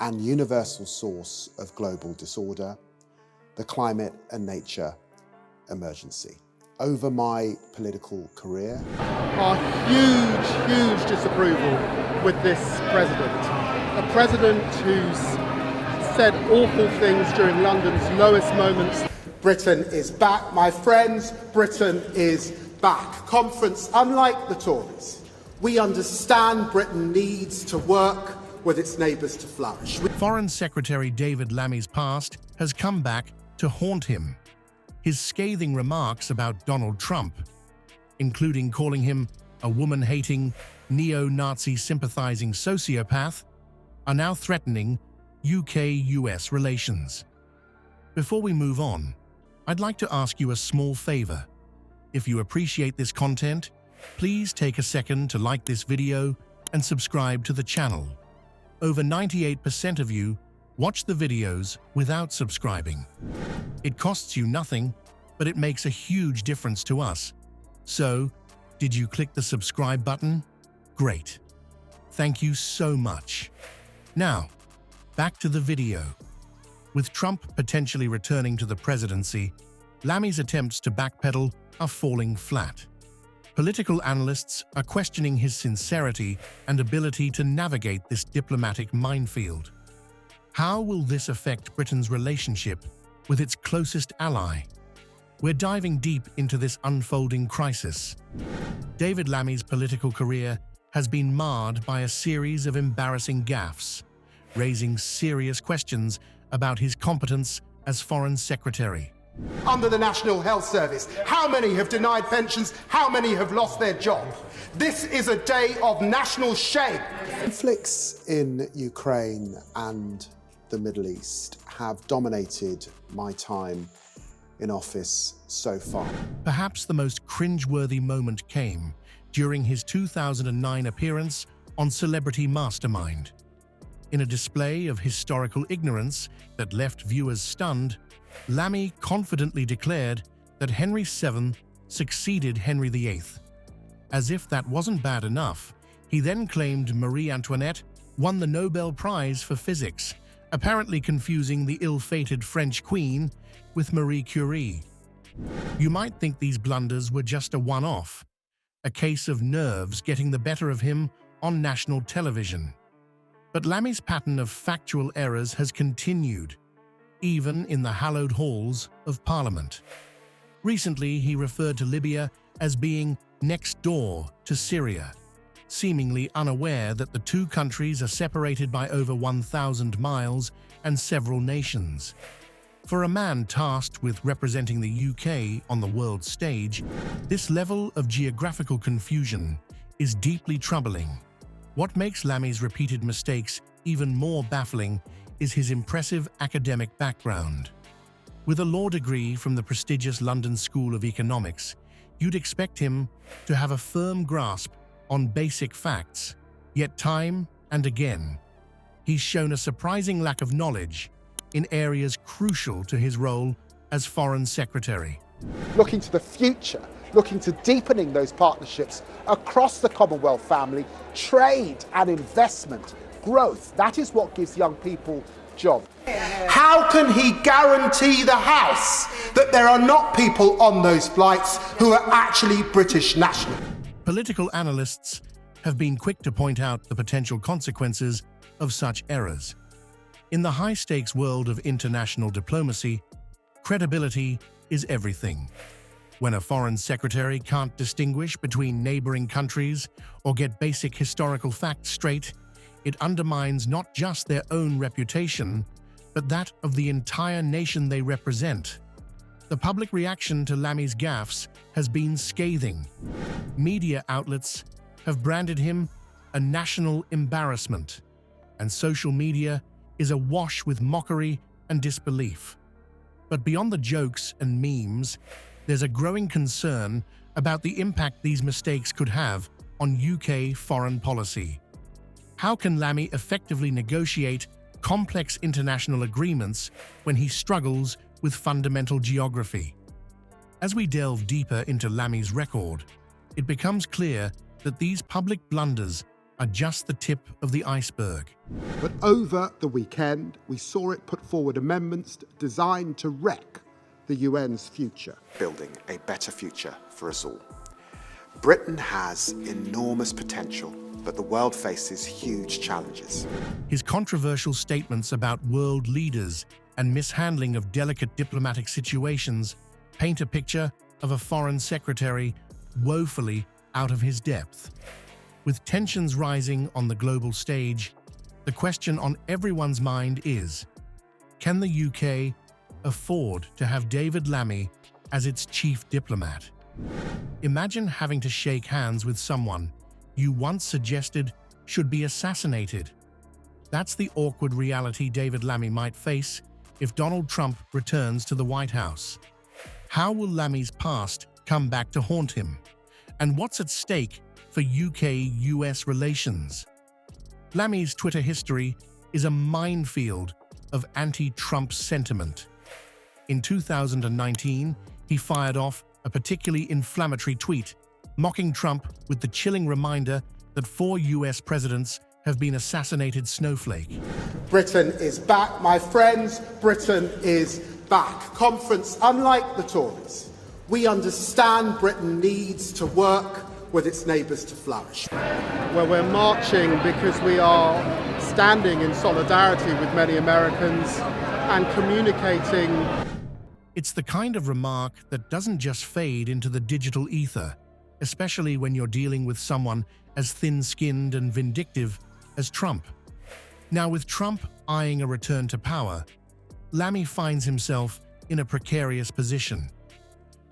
and universal source of global disorder, the climate and nature emergency. Over my political career, Our huge disapproval with this president. A president who's said awful things during London's lowest moments. Britain is back, my friends, Britain is back. Conference, unlike the Tories, we understand Britain needs to work with its neighbours to flourish. Foreign Secretary David Lammy's past has come back to haunt him. His scathing remarks about Donald Trump, including calling him a woman-hating, neo-Nazi-sympathizing sociopath, are now threatening UK-US relations. Before we move on, I'd like to ask you a small favor. If you appreciate this content, please take a second to like this video and subscribe to the channel. Over 98% of you watch the videos without subscribing. It costs you nothing, but it makes a huge difference to us. So, did you click the subscribe button? Great. Thank you so much. Now, back to the video. With Trump potentially returning to the presidency, Lammy's attempts to backpedal are falling flat. Political analysts are questioning his sincerity and ability to navigate this diplomatic minefield. How will this affect Britain's relationship with its closest ally? We're diving deep into this unfolding crisis. David Lammy's political career has been marred by a series of embarrassing gaffes, raising serious questions about his competence as Foreign Secretary. Under the National Health Service, how many have denied pensions? How many have lost their job? This is a day of national shame. conflicts in Ukraine and the Middle East have dominated my time in office so far. Perhaps the most cringe-worthy moment came during his 2009 appearance on Celebrity Mastermind. In a display of historical ignorance that left viewers stunned, Lammy confidently declared that Henry VII succeeded Henry VIII. As if that wasn't bad enough, he then claimed Marie Antoinette won the Nobel Prize for physics, apparently confusing the ill-fated French queen with Marie Curie. You might think these blunders were just a one-off, a case of nerves getting the better of him on national television. But Lammy's pattern of factual errors has continued, even in the hallowed halls of Parliament. Recently, he referred to Libya as being next door to Syria, seemingly unaware that the two countries are separated by over 1,000 miles and several nations. For a man tasked with representing the UK on the world stage, this level of geographical confusion is deeply troubling. What makes Lammy's repeated mistakes even more baffling is his impressive academic background. With a law degree from the prestigious London School of Economics, you'd expect him to have a firm grasp on basic facts, yet time and again, he's shown a surprising lack of knowledge in areas crucial to his role as Foreign Secretary. Looking to the future, looking to deepening those partnerships across the Commonwealth family, trade and investment, growth. That is what gives young people jobs. How can he guarantee the House that there are not people on those flights who are actually British nationals? Political analysts have been quick to point out the potential consequences of such errors. In the high-stakes world of international diplomacy, credibility is everything. When a foreign secretary can't distinguish between neighboring countries or get basic historical facts straight, it undermines not just their own reputation, but that of the entire nation they represent. The public reaction to Lammy's gaffes has been scathing. Media outlets have branded him a national embarrassment, and social media is awash with mockery and disbelief. But beyond the jokes and memes, there's a growing concern about the impact these mistakes could have on UK foreign policy. How can Lammy effectively negotiate complex international agreements when he struggles with fundamental geography? As we delve deeper into Lammy's record, it becomes clear that these public blunders are just the tip of the iceberg. But over the weekend, we saw it put forward amendments designed to wreck the UN's future. Building a better future for us all. Britain has enormous potential, but the world faces huge challenges. His controversial statements about world leaders and mishandling of delicate diplomatic situations paint a picture of a foreign secretary woefully out of his depth. With tensions rising on the global stage, the question on everyone's mind is, can the UK afford to have David Lammy as its chief diplomat? Imagine having to shake hands with someone you once suggested should be assassinated. That's the awkward reality David Lammy might face if Donald Trump returns to the White House. How will Lammy's past come back to haunt him? And what's at stake for UK-US relations? Lammy's Twitter history is a minefield of anti-Trump sentiment. In 2019, he fired off a particularly inflammatory tweet, mocking Trump with the chilling reminder that 4 US presidents have been assassinated snowflake. Britain is back, my friends. Britain is back. Conference, unlike the Tories, we understand Britain needs to work with its neighbours to flourish. Well, we're marching because we are standing in solidarity with many Americans and communicating. It's the kind of remark that doesn't just fade into the digital ether, especially when you're dealing with someone as thin-skinned and vindictive as Trump. Now, with Trump eyeing a return to power, Lammy finds himself in a precarious position.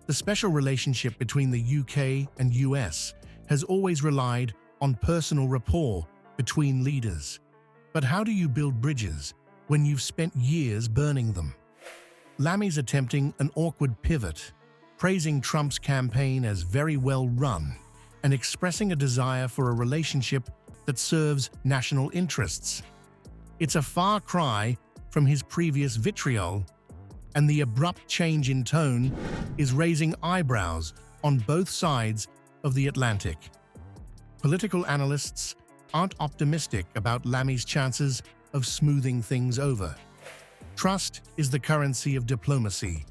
The special relationship between the UK and US has always relied on personal rapport between leaders. But how do you build bridges when you've spent years burning them? Lammy's attempting an awkward pivot, praising Trump's campaign as very well run and expressing a desire for a relationship that serves national interests. It's a far cry from his previous vitriol, and the abrupt change in tone is raising eyebrows on both sides of the Atlantic. Political analysts aren't optimistic about Lammy's chances of smoothing things over. Trust is the currency of diplomacy,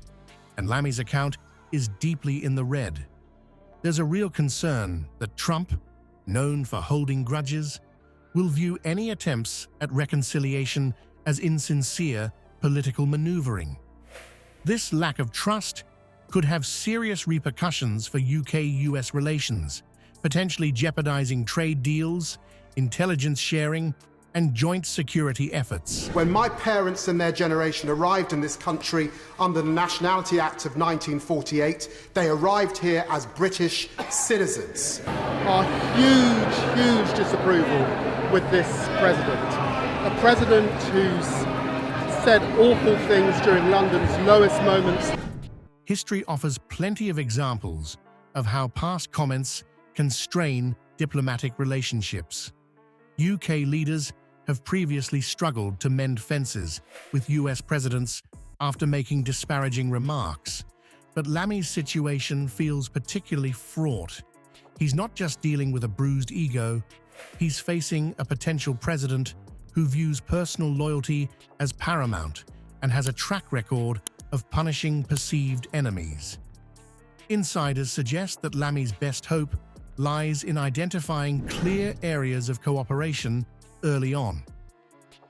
and Lammy's account is deeply in the red. There's a real concern that Trump, known for holding grudges, will view any attempts at reconciliation as insincere political maneuvering. This lack of trust could have serious repercussions for UK-US relations, potentially jeopardizing trade deals, intelligence sharing, and joint security efforts. When my parents and their generation arrived in this country under the Nationality Act of 1948, they arrived here as British citizens. Our huge disapproval with this president. A president who's said awful things during London's lowest moments. History offers plenty of examples of how past comments can strain diplomatic relationships. UK leaders have previously struggled to mend fences with US presidents after making disparaging remarks. But Lammy's situation feels particularly fraught. He's not just dealing with a bruised ego, he's facing a potential president who views personal loyalty as paramount and has a track record of punishing perceived enemies. Insiders suggest that Lammy's best hope lies in identifying clear areas of cooperation early on.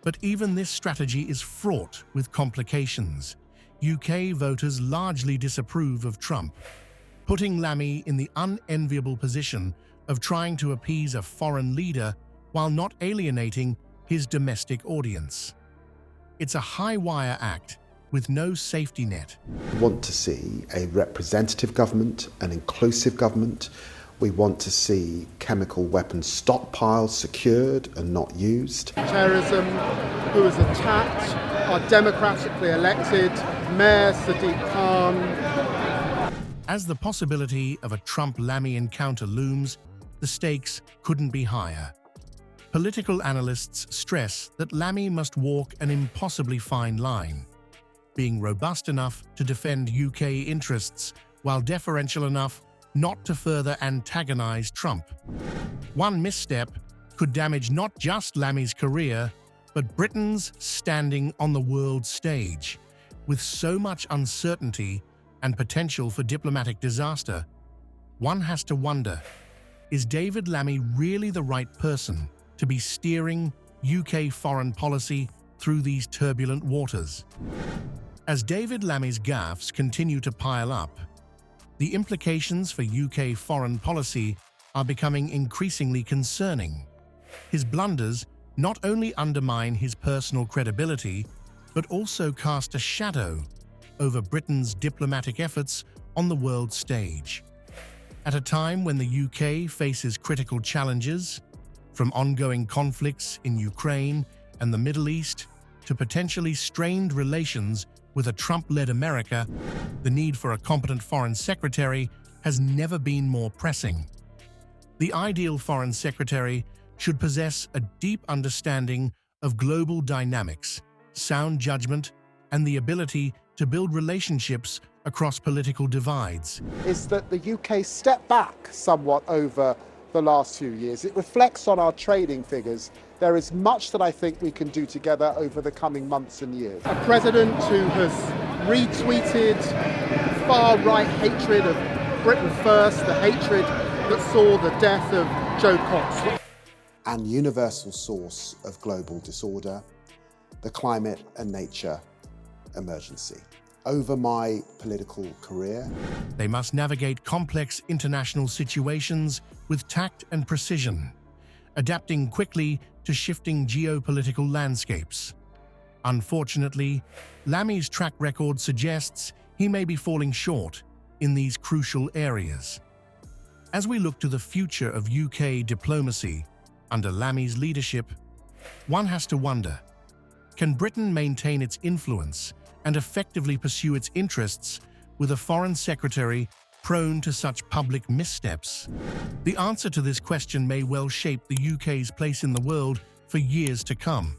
But even this strategy is fraught with complications. UK voters largely disapprove of Trump, putting Lammy in the unenviable position of trying to appease a foreign leader while not alienating his domestic audience. It's a high-wire act with no safety net. We want to see a representative government, an inclusive government. We want to see chemical weapons stockpiles secured and not used. Terrorism, who was attacked our democratically elected Mayor Sadiq Khan. As the possibility of a Trump-Lammy encounter looms, the stakes couldn't be higher. Political analysts stress that Lammy must walk an impossibly fine line, being robust enough to defend UK interests while deferential enough not to further antagonize Trump. One misstep could damage not just Lammy's career, but Britain's standing on the world stage. With so much uncertainty and potential for diplomatic disaster, one has to wonder, is David Lammy really the right person to be steering UK foreign policy through these turbulent waters? As David Lammy's gaffes continue to pile up, the implications for UK foreign policy are becoming increasingly concerning. His blunders not only undermine his personal credibility, but also cast a shadow over Britain's diplomatic efforts on the world stage. At a time when the UK faces critical challenges, from ongoing conflicts in Ukraine and the Middle East to potentially strained relations with a Trump-led America, the need for a competent foreign secretary has never been more pressing. The ideal foreign secretary should possess a deep understanding of global dynamics, sound judgment, and the ability to build relationships across political divides. Is that the UK stepped back somewhat over the last few years. It reflects on our trading figures. There is much that I think we can do together over the coming months and years. A president who has retweeted far-right hatred of Britain First, the hatred that saw the death of Joe Cox. And universal source of global disorder, the climate and nature emergency. Over my political career, they must navigate complex international situations with tact and precision, adapting quickly to shifting geopolitical landscapes. Unfortunately, Lammy's track record suggests he may be falling short in these crucial areas. As we look to the future of UK diplomacy under Lammy's leadership, one has to wonder, can Britain maintain its influence and effectively pursue its interests with a foreign secretary prone to such public missteps? The answer to this question may well shape the UK's place in the world for years to come.